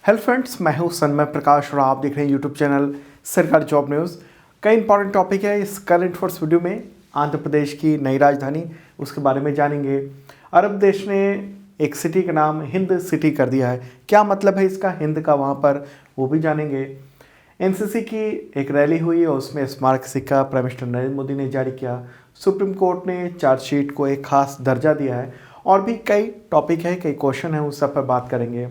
Hello friends, मैं हूं सन्मय प्रकाश और आप देख रहे हैं यूट्यूब चैनल सरकारी जॉब न्यूज़। कई इंपॉर्टेंट टॉपिक है इस करंट अफेयर्स वीडियो में। आंध्र प्रदेश की नई राजधानी, उसके बारे में जानेंगे। अरब देश ने एक सिटी का नाम हिंद सिटी कर दिया है, क्या मतलब है इसका हिंद का वहाँ पर, वो भी जानेंगे। एनसीसी की एक रैली हुई और उसमें स्मारक सिक्का प्राइम मिनिस्टर नरेंद्र मोदी ने जारी किया। सुप्रीम कोर्ट ने चार्जशीट को एक खास दर्जा दिया है और भी कई टॉपिक है, कई क्वेश्चन हैं, उस सब पर बात करेंगे।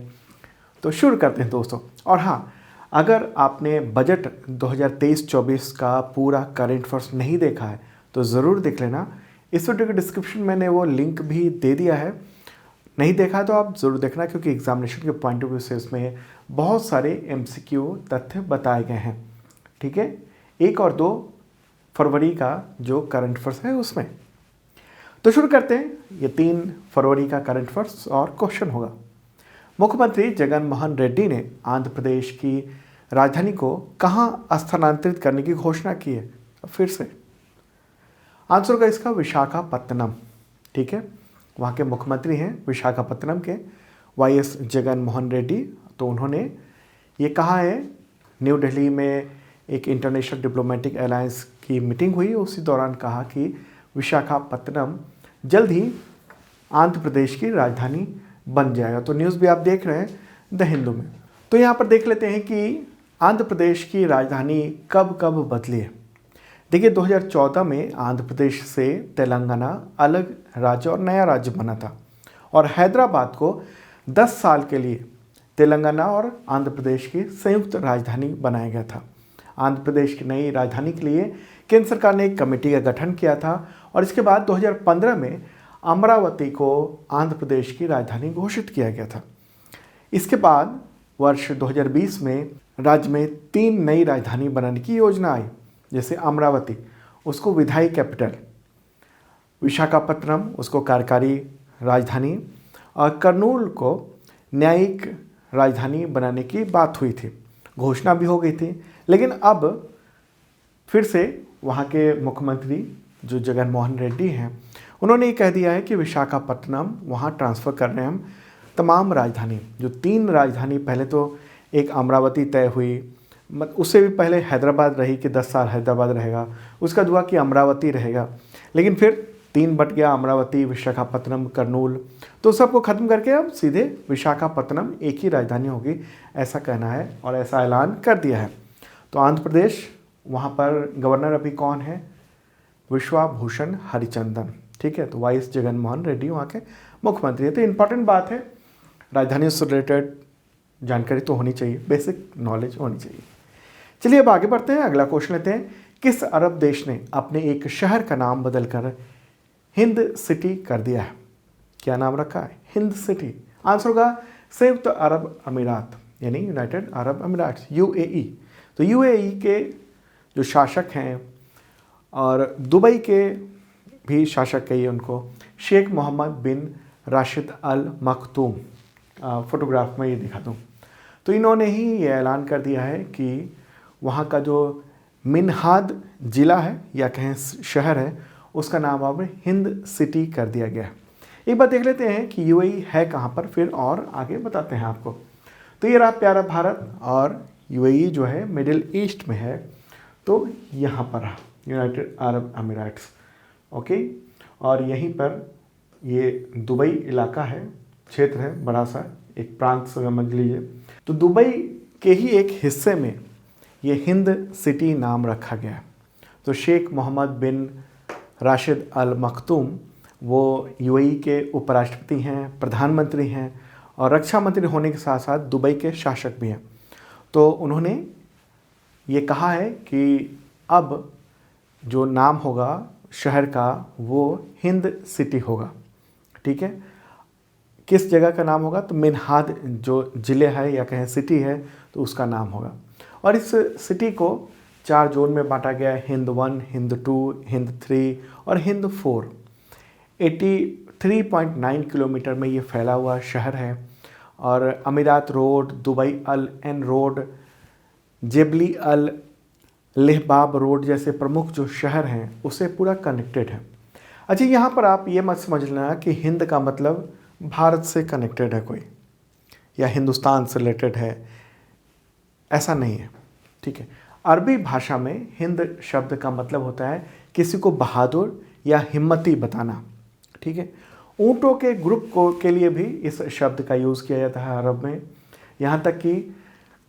तो शुरू करते हैं दोस्तों। और हाँ, अगर आपने बजट 2023-24 का पूरा करंट अफेयर्स नहीं देखा है तो ज़रूर देख लेना। इस वीडियो के डिस्क्रिप्शन में मैंने वो लिंक भी दे दिया है। नहीं देखा है तो आप ज़रूर देखना, क्योंकि एग्जामिनेशन के पॉइंट ऑफ व्यू से इसमें बहुत सारे एमसीक्यू तथ्य बताए गए हैं। ठीक है, 1 और 2 फरवरी का जो करंट अफेयर्स है उसमें। तो शुरू करते हैं। ये 3 फरवरी का करंट अफेयर्स और क्वेश्चन होगा। मुख्यमंत्री जगन मोहन रेड्डी ने आंध्र प्रदेश की राजधानी को कहां स्थानांतरित करने की घोषणा की है? फिर से आंसर का इसका विशाखापत्तनम। ठीक है, वहाँ के मुख्यमंत्री हैं विशाखापत्तनम के वाईएस जगन मोहन रेड्डी। तो उन्होंने ये कहा है, न्यू दिल्ली में एक इंटरनेशनल डिप्लोमेटिक अलायंस की मीटिंग हुई, उसी दौरान कहा कि विशाखापत्तनम जल्द ही आंध्र प्रदेश की राजधानी बन जाएगा। तो न्यूज़ भी आप देख रहे हैं द हिंदू में। तो यहाँ पर देख लेते हैं कि आंध्र प्रदेश की राजधानी कब कब बदली है। देखिए, 2014 में आंध्र प्रदेश से तेलंगाना अलग राज्य और नया राज्य बना था और हैदराबाद को 10 साल के लिए तेलंगाना और आंध्र प्रदेश की संयुक्त राजधानी बनाया गया था। आंध्र प्रदेश की नई राजधानी के लिए केंद्र सरकार ने एक कमेटी का गठन किया था और इसके बाद 2015 में अमरावती को आंध्र प्रदेश की राजधानी घोषित किया गया था। इसके बाद वर्ष 2020 में राज्य में 3 नई राजधानी बनाने की योजना आई, जैसे अमरावती उसको विधायी कैपिटल, विशाखापत्तनम उसको कार्यकारी राजधानी और कर्नूल को न्यायिक राजधानी बनाने की बात हुई थी। घोषणा भी हो गई थी, लेकिन अब फिर से वहाँ के मुख्यमंत्री जो जगन मोहन रेड्डी हैं, उन्होंने ये कह दिया है कि विशाखापत्तनम वहाँ ट्रांसफ़र कर रहे हैं हम तमाम राजधानी। जो 3 राजधानी, पहले तो एक अमरावती तय हुई, उससे भी पहले हैदराबाद रही कि 10 साल हैदराबाद रहेगा, उसका दुआ कि अमरावती रहेगा, लेकिन फिर 3 बट गया, अमरावती, विशाखापत्तनम, कर्नूल। तो सबको ख़त्म करके अब सीधे विशाखापत्तनम एक ही राजधानी होगी, ऐसा कहना है और ऐसा ऐलान कर दिया है। तो आंध्र प्रदेश, वहाँ पर गवर्नर अभी कौन है? विश्वभूषण हरिचंदन। ठीक है, तो वाईएस जगन मोहन रेड्डी वहाँ के मुख्यमंत्री है। तो इम्पॉर्टेंट बात है, राजधानी से रिलेटेड जानकारी तो होनी चाहिए, बेसिक नॉलेज होनी चाहिए। चलिए अब आगे बढ़ते हैं, अगला क्वेश्चन लेते हैं। किस अरब देश ने अपने एक शहर का नाम बदलकर हिंद सिटी कर दिया है? क्या नाम रखा है? हिंद सिटी। आंसर होगा संयुक्त अरब अमीरात, यानी यूनाइटेड अरब अमीरात, यूएई। तो यूएई के जो शासक हैं और दुबई के भी शासक कहिए उनको, शेख मोहम्मद बिन राशिद अल मखतूम, फोटोग्राफ में ये दिखा दूँ, तो इन्होंने ही ये ऐलान कर दिया है कि वहाँ का जो मिन्हाद ज़िला है या कहें शहर है, उसका नाम अब हिंद सिटी कर दिया गया है। एक बात देख लेते हैं कि यूएई है कहाँ पर, फिर और आगे बताते हैं आपको। तो ये रहा प्यारा भारत, और यूएई जो है मिडिल ईस्ट में है, तो यहाँ पर रहा यूनाइटेड अरब अमीराट्स। ओके, और यहीं पर ये दुबई इलाका है, क्षेत्र है, बड़ा सा एक प्रांत समझ लीजिए। तो दुबई के ही एक हिस्से में ये हिंद सिटी नाम रखा गया है। तो शेख मोहम्मद बिन राशिद अल मखतूम वो यूएई के उपराष्ट्रपति हैं, प्रधानमंत्री हैं और रक्षा मंत्री होने के साथ साथ दुबई के शासक भी हैं। तो उन्होंने ये कहा है कि अब जो नाम होगा शहर का वो हिंद सिटी होगा। ठीक है, किस जगह का नाम होगा? तो मिन्हाद जो ज़िले है या कहें सिटी है, तो उसका नाम होगा। और इस सिटी को 4 जोन में बांटा गया है, हिंद 1, हिंद 2, हिंद 3 और हिंद 4। 83.9 किलोमीटर में ये फैला हुआ शहर है और अमीरात रोड, दुबई अल एन रोड, जेबली अल लेहबाब रोड जैसे प्रमुख जो शहर हैं उससे पूरा कनेक्टेड है। अच्छा, यहाँ पर आप ये मत समझ लेना कि हिंद का मतलब भारत से कनेक्टेड है कोई, या हिंदुस्तान से रिलेटेड है, ऐसा नहीं है। ठीक है, अरबी भाषा में हिंद शब्द का मतलब होता है किसी को बहादुर या हिम्मती बताना। ठीक है, ऊँटों के ग्रुप को के लिए भी इस शब्द का यूज़ किया जाता है अरब में। यहाँ तक कि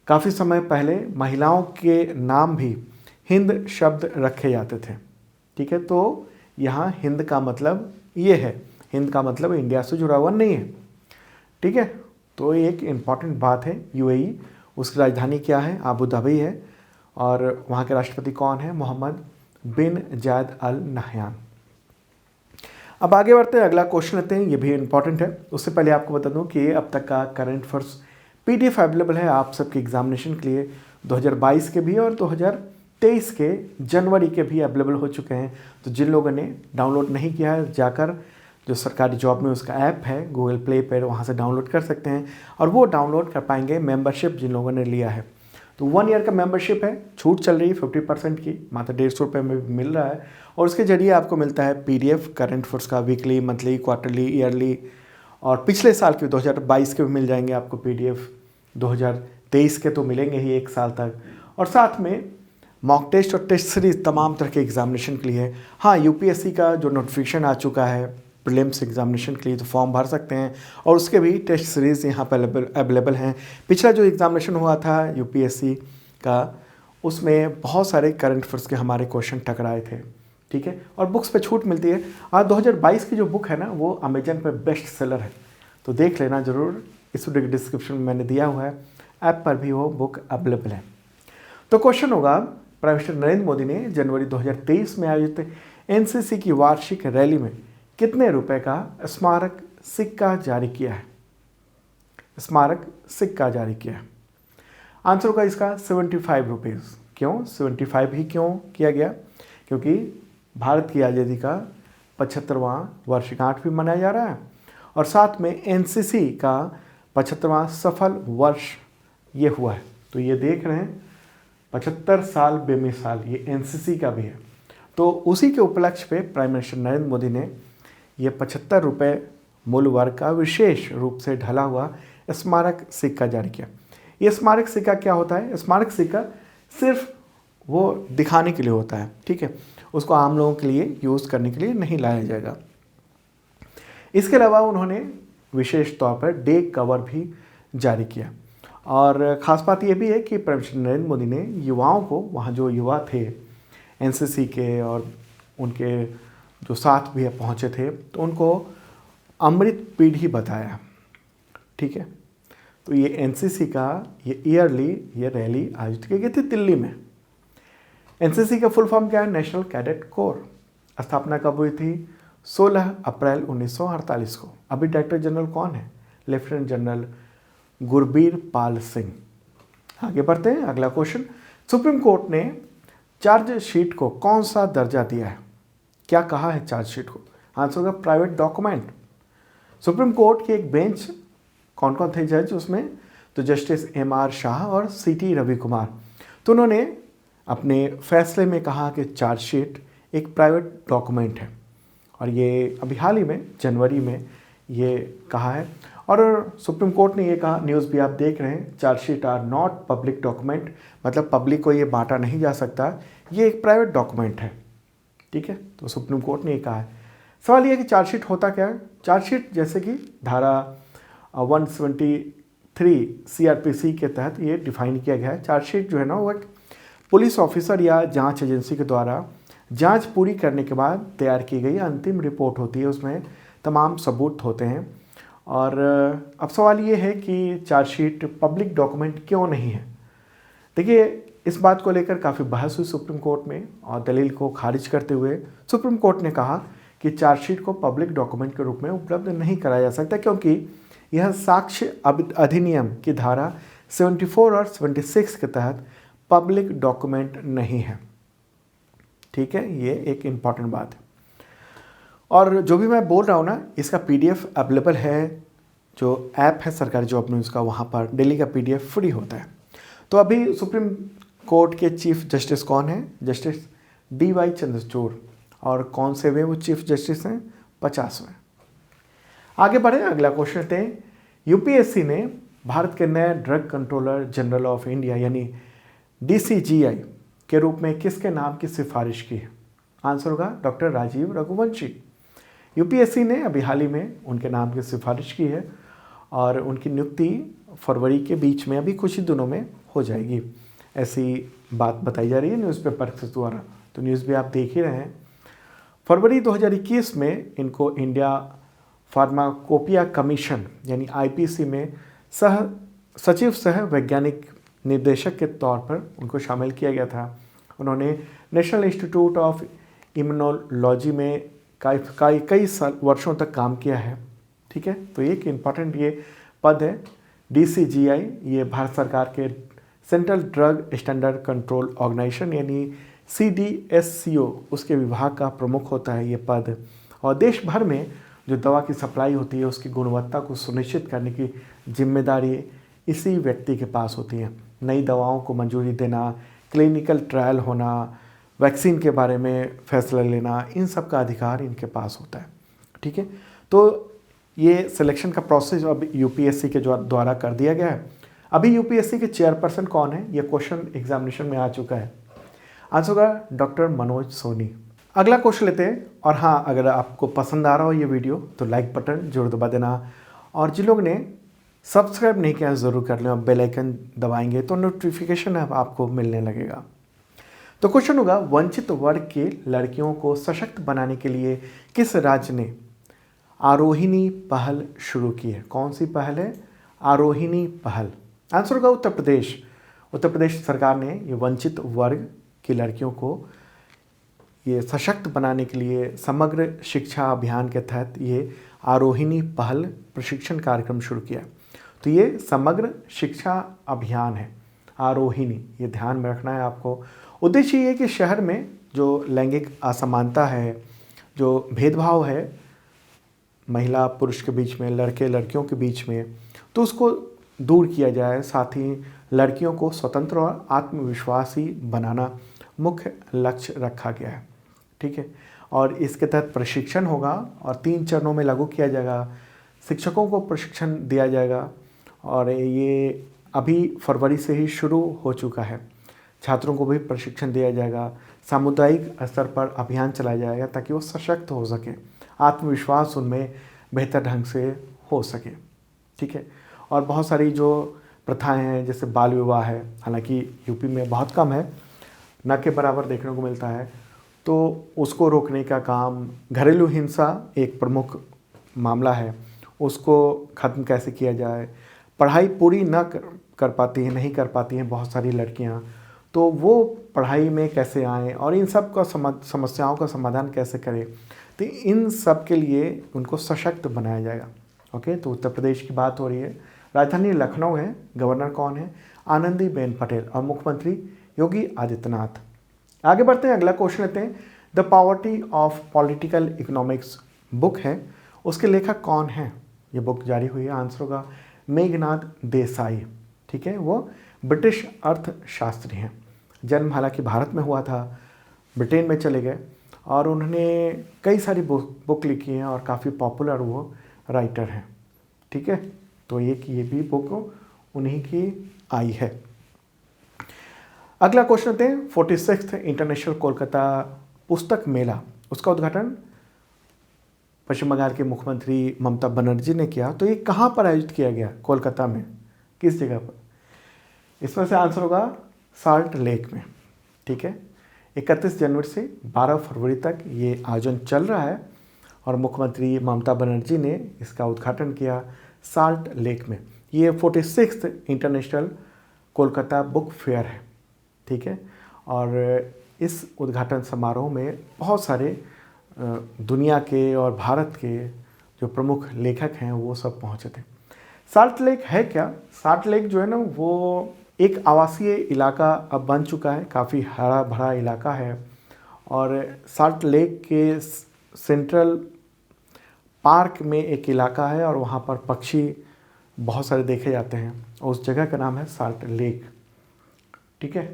काफ़ी समय पहले महिलाओं के नाम भी हिंद शब्द रखे जाते थे। ठीक है, तो यहाँ हिंद का मतलब ये है, हिंद का मतलब इंडिया से जुड़ा हुआ नहीं है। ठीक है, तो ये एक इम्पॉर्टेंट बात है। यूएई, उसकी राजधानी क्या है? अबू धाबी है। और वहाँ के राष्ट्रपति कौन है? मोहम्मद बिन जायद अल नहयान। अब आगे बढ़ते हैं, अगला क्वेश्चन लेते हैं, ये भी इम्पॉर्टेंट है। उससे पहले आपको बता दूं कि अब तक का करंट अफेयर्स पीडीएफ अवेलेबल है आप सबके एग्जामिनेशन के लिए। 2022 के भी और 2023 के जनवरी के भी अवेलेबल हो चुके हैं। तो जिन लोगों ने डाउनलोड नहीं किया है, जाकर जो सरकारी जॉब में उसका ऐप है गूगल प्ले पर, वहाँ से डाउनलोड कर सकते हैं और वो डाउनलोड कर पाएंगे मेंबरशिप जिन लोगों ने लिया है। तो 1 ईयर का मेंबरशिप है, छूट चल रही है 50% की, मात्र 150 रुपये में मिल रहा है। और उसके जरिए आपको मिलता है पीडीएफ करंट अफेयर्स का, वीकली, मंथली, क्वार्टरली, ईयरली, और पिछले साल के 2022 के भी मिल जाएंगे आपको पीडीएफ। 2023 के तो मिलेंगे ही 1 साल तक। और साथ में मॉक टेस्ट और टेस्ट सीरीज तमाम तरह के एग्जामिनेशन के लिए। हाँ, यूपीएससी का जो नोटिफिकेशन आ चुका है प्रीलिम्स एग्जामिनेशन के लिए, तो फॉर्म भर सकते हैं और उसके भी टेस्ट सीरीज़ यहाँ पर अवेलेबल हैं। पिछला जो एग्जामिनेशन हुआ था यूपीएससी का, उसमें बहुत सारे करंट अफेयर्स के हमारे क्वेश्चन टकराए थे। ठीक है, और बुक्स पे छूट मिलती है। आज 2022 की जो बुक है ना, वो अमेजन पे बेस्ट सेलर है, तो देख लेना ज़रूर। इस वीडियो के डिस्क्रिप्शन में मैंने दिया हुआ है, ऐप पर भी वो बुक अवेलेबल है। तो क्वेश्चन होगा, प्राइम मिनिस्टर नरेंद्र मोदी ने जनवरी 2023 में आयोजित एनसीसी की वार्षिक रैली में कितने रुपए का स्मारक सिक्का जारी किया है? स्मारक सिक्का जारी किया है। आंसर होगा इसका 75 रुपीज़। क्यों 75 ही क्यों किया गया? क्योंकि भारत की आज़ादी का 75वां वर्षगांठ भी मनाया जा रहा है और साथ में एनसीसी का 75वां सफल वर्ष ये हुआ है। तो ये देख रहे हैं 75 साल बेमिसाल, ये एनसीसी का भी है। तो उसी के उपलक्ष्य पे प्राइम मिनिस्टर नरेंद्र मोदी ने ये 75 रुपये मूल्य वर्ग का विशेष रूप से ढला हुआ स्मारक सिक्का जारी किया। ये स्मारक सिक्का क्या होता है? स्मारक सिक्का सिर्फ वो दिखाने के लिए होता है। ठीक है, उसको आम लोगों के लिए यूज़ करने के लिए नहीं लाया जाएगा। इसके अलावा उन्होंने विशेष तौर पर डे कवर भी जारी किया। और ख़ास बात यह भी है कि प्राइम मिनिस्टर नरेंद्र मोदी ने युवाओं को, वहाँ जो युवा थे एनसीसी के और उनके जो साथ भी पहुँचे थे, तो उनको अमृत पीढ़ी बताया। ठीक है, तो ये एनसीसी का ये ईयरली ये रैली आयोजित की गई थी दिल्ली में। एनसीसी का फुल फॉर्म क्या है? National cadet corps. स्थापना कब हुई थी? 16 अप्रैल 1948 को। अभी डायरेक्टर जनरल कौन है? Lieutenant general Gurbir Pal Singh. आगे बढ़ते हैं, अगला क्वेश्चन। सुप्रीम कोर्ट ने चार्जशीट को कौन सा दर्जा दिया है? क्या कहा है चार्जशीट को? आंसर होगा प्राइवेट डॉक्यूमेंट। सुप्रीम कोर्ट की एक बेंच, कौन कौन थे जज उसमें? तो जस्टिस एम.आर. शाह और सी.टी. रवि कुमार। तो उन्होंने अपने फैसले में कहा कि चार्जशीट एक प्राइवेट डॉक्यूमेंट है और ये अभी हाल ही में जनवरी में ये कहा है। और सुप्रीम कोर्ट ने ये कहा, न्यूज़ भी आप देख रहे हैं, chargesheet are not public document, मतलब पब्लिक को ये बांटा नहीं जा सकता, ये एक प्राइवेट डॉक्यूमेंट है। ठीक है, तो सुप्रीम कोर्ट ने ये कहा है। सवाल ये है कि चार्जशीट होता क्या है? चार्जशीट जैसे कि धारा 173 सीआरपीसी के तहत ये डिफाइन किया गया है। चार्जशीट जो है ना, वो एक पुलिस ऑफिसर या जांच एजेंसी के द्वारा जांच पूरी करने के बाद तैयार की गई अंतिम रिपोर्ट होती है। उसमें तमाम सबूत होते हैं। और अब सवाल ये है कि चार्जशीट पब्लिक डॉक्यूमेंट क्यों नहीं है? देखिए, इस बात को लेकर काफ़ी बहस हुई सुप्रीम कोर्ट में और दलील को खारिज करते हुए सुप्रीम कोर्ट ने कहा कि चार्जशीट को पब्लिक डॉक्यूमेंट के रूप में उपलब्ध नहीं कराया जा सकता, क्योंकि यह साक्ष्य अधिनियम की धारा 74 और 76 के तहत पब्लिक डॉक्यूमेंट नहीं है। ठीक है, ये एक इम्पॉर्टेंट बात है। और जो भी मैं बोल रहा हूँ ना, इसका पीडीएफ अवेलेबल है, जो ऐप है सरकारी जॉब न्यूज़ का, वहाँ पर डेली का पीडीएफ फ्री होता है। तो अभी सुप्रीम कोर्ट के चीफ जस्टिस कौन है? Justice D Y. चंद्रचूड़। और कौन से वे वो चीफ जस्टिस हैं? 50वें। आगे बढ़े, अगला क्वेश्चन लेते हैं। यूपीएससी ने भारत के नए drug controller general of India यानी DCGI के रूप में किसके नाम की सिफारिश की है? आंसर होगा डॉक्टर राजीव रघुवंशी। UPSC ने अभी हाल ही में उनके नाम की सिफारिश की है और उनकी नियुक्ति फरवरी के बीच में अभी कुछ ही दिनों में हो जाएगी, ऐसी बात बताई जा रही है न्यूज़पेपर के द्वारा। तो न्यूज़ भी आप देख ही रहे हैं। फरवरी 2021 में इनको इंडिया फार्माकोपिया कमीशन यानी IPC में सचिव सह वैज्ञानिक निर्देशक के तौर पर उनको शामिल किया गया था। उन्होंने नेशनल इंस्टीट्यूट ऑफ इम्यूनोलॉजी में कई वर्षों तक काम किया है। ठीक है, तो एक इम्पॉर्टेंट ये पद है DCGI। ये भारत सरकार के central drug standard control organisation यानी CDSCO उसके विभाग का प्रमुख होता है ये पद। और देश भर में जो दवा की सप्लाई होती है उसकी गुणवत्ता को सुनिश्चित करने की जिम्मेदारी इसी व्यक्ति के पास होती है। नई दवाओं को मंजूरी देना, क्लिनिकल ट्रायल होना, वैक्सीन के बारे में फैसला लेना, इन सब का अधिकार इनके पास होता है। ठीक है, तो ये सिलेक्शन का प्रोसेस अब UPSC के द्वारा कर दिया गया है। अभी UPSC के चेयरपर्सन कौन है, ये क्वेश्चन एग्जामिनेशन में आ चुका है। आंसर होगा डॉक्टर मनोज सोनी। अगला क्वेश्चन लेते हैं। और हाँ, अगर आपको पसंद आ रहा हो ये वीडियो तो लाइक बटन जरूर दबा देना, और जिन लोग ने सब्सक्राइब नहीं किया ज़रूर कर लें। बेल आइकन दबाएंगे तो नोटिफिकेशन आपको मिलने लगेगा। तो क्वेश्चन होगा, वंचित वर्ग के लड़कियों को सशक्त बनाने के लिए किस राज्य ने आरोहिणी पहल शुरू की है? कौन सी पहल है? आरोहिणी पहल। आंसर होगा उत्तर प्रदेश। उत्तर प्रदेश सरकार ने ये वंचित वर्ग की लड़कियों को ये सशक्त बनाने के लिए समग्र शिक्षा अभियान के तहत ये आरोहिणी पहल प्रशिक्षण कार्यक्रम शुरू किया। तो ये समग्र शिक्षा अभियान है आरोहिणी, ये ध्यान में रखना है आपको। उद्देश्य ये है कि शहर में जो लैंगिक असमानता है, जो भेदभाव है महिला पुरुष के बीच में, लड़के लड़कियों के बीच में, तो उसको दूर किया जाए। साथ ही लड़कियों को स्वतंत्र और आत्मविश्वासी बनाना मुख्य लक्ष्य रखा गया है। ठीक है, और इसके तहत प्रशिक्षण होगा और 3 चरणों में लागू किया जाएगा। शिक्षकों को प्रशिक्षण दिया जाएगा और ये अभी फरवरी से ही शुरू हो चुका है। छात्रों को भी प्रशिक्षण दिया जाएगा। सामुदायिक स्तर पर अभियान चलाया जाएगा ताकि वो सशक्त हो सके, आत्मविश्वास उनमें बेहतर ढंग से हो सके। ठीक है, और बहुत सारी जो प्रथाएं हैं जैसे बाल विवाह है, हालांकि यूपी में बहुत कम है, न के बराबर देखने को मिलता है, तो उसको रोकने का काम, घरेलू हिंसा एक प्रमुख मामला है, उसको ख़त्म कैसे किया जाए। पढ़ाई पूरी कर पाती हैं, नहीं कर पाती हैं बहुत सारी लड़कियां, तो वो पढ़ाई में कैसे आएँ और इन सब का समस्याओं का समाधान कैसे करें, तो इन सब के लिए उनको सशक्त बनाया जाएगा। ओके, तो उत्तर प्रदेश की बात हो रही है। राजधानी लखनऊ है, गवर्नर कौन है? आनंदीबेन पटेल, और मुख्यमंत्री योगी आदित्यनाथ। आगे बढ़ते हैं, अगला क्वेश्चन लेते हैं। The poverty of political economics book है, उसके लेखक कौन है? ये बुक जारी हुई है। आंसर होगा मेघनाथ देसाई। ठीक है, वो ब्रिटिश अर्थशास्त्री हैं। जन्म हालांकि भारत में हुआ था, ब्रिटेन में चले गए और उन्होंने कई सारी बुक लिखी हैं और काफ़ी पॉपुलर वो राइटर हैं। ठीक है, तो ये भी बुक उन्हीं की आई है। अगला क्वेश्चन लेते हैं। 46th इंटरनेशनल कोलकाता पुस्तक मेला, उसका उद्घाटन पश्चिम बंगाल के मुख्यमंत्री ममता बनर्जी ने किया। तो ये कहाँ पर आयोजित किया गया? कोलकाता में। किस जगह पर? इसमें से आंसर होगा साल्ट लेक में। ठीक है, 31 जनवरी से 12 फरवरी तक ये आयोजन चल रहा है और मुख्यमंत्री ममता बनर्जी ने इसका उद्घाटन किया साल्ट लेक में। ये 46th international Kolkata book fair है। ठीक है, और इस उद्घाटन समारोह में बहुत सारे दुनिया के और भारत के जो प्रमुख लेखक हैं वो सब पहुंचे थे। साल्ट लेक है क्या? साल्ट लेक जो है ना, वो एक आवासीय इलाका अब बन चुका है, काफ़ी हरा भरा इलाका है। और साल्ट लेक के सेंट्रल पार्क में एक इलाका है और वहाँ पर पक्षी बहुत सारे देखे जाते हैं। उस जगह का नाम है साल्ट लेक। ठीक है,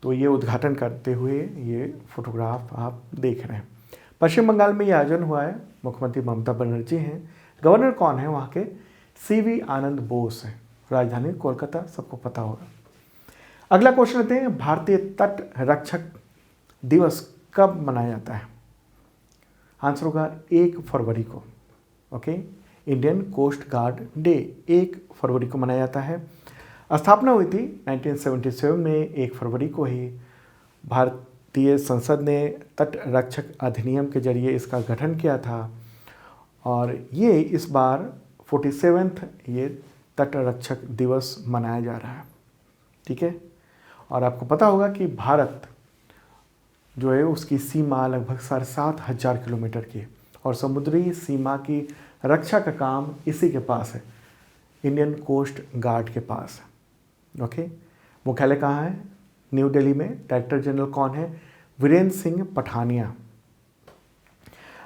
तो ये उद्घाटन करते हुए ये फोटोग्राफ आप देख रहे हैं। पश्चिम बंगाल में ये आयोजन हुआ है, मुख्यमंत्री ममता बनर्जी हैं। गवर्नर कौन है वहाँ के? CV आनंद बोस हैं। राजधानी कोलकाता, सबको पता होगा। अगला क्वेश्चन लेते हैं, भारतीय तट रक्षक दिवस कब मनाया जाता है? आंसर होगा 1 फरवरी को। Okay, Indian coast guard day 1 फरवरी को मनाया जाता है। स्थापना हुई थी 1977 में, 1 फरवरी को ही भारतीय संसद ने तट रक्षक अधिनियम के जरिए इसका गठन किया था और ये इस बार 47वां ये तट रक्षक दिवस मनाया जा रहा है। ठीक है, और आपको पता होगा कि भारत जो है उसकी सीमा लगभग 7,500 किलोमीटर की है और समुद्री सीमा की रक्षा का काम इसी के पास है, इंडियन कोस्ट गार्ड के पास है। ओके, मुख्यालय कहाँ है? न्यू दिल्ली में। डायरेक्टर जनरल कौन है? वीरेंद्र सिंह पठानिया।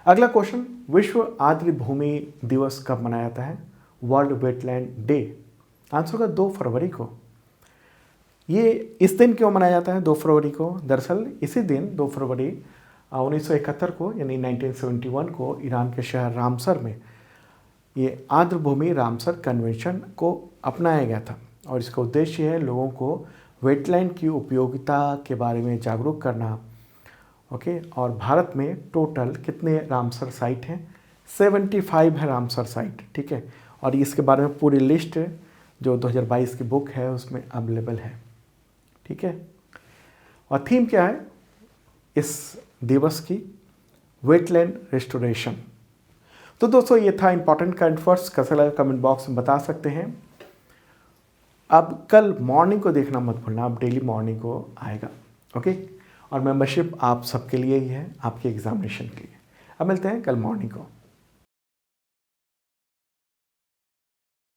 अगला क्वेश्चन, विश्व आर्द्र भूमि दिवस कब मनाया जाता है? World wetland day. आंसर होगा 2 फरवरी को। ये इस दिन क्यों मनाया जाता है 2 फरवरी को? दरअसल इसी दिन 2 फरवरी 1971 को यानी 1971 को ईरान के शहर रामसर में ये आर्द्र भूमि रामसर कन्वेंशन को अपनाया गया था और इसका उद्देश्य है लोगों को वेटलैंड की उपयोगिता के बारे में जागरूक करना। ओके, और भारत में टोटल कितने रामसर साइट हैं? 75 है रामसर साइट। ठीक है, और इसके बारे में पूरी लिस्ट जो 2022 की बुक है उसमें अवेलेबल है। ठीक है, और थीम क्या है इस दिवस की? Wetland restoration. तो दोस्तों ये था इंपॉर्टेंट करंट अफेयर्स। कैसा लगा कमेंट बॉक्स में बता सकते हैं। अब कल मॉर्निंग को देखना मत भूलना, अब डेली मॉर्निंग को आएगा। ओके, और मेंबरशिप आप सबके लिए ही है, आपके एग्जामिनेशन के लिए। अब मिलते हैं कल मॉर्निंग को।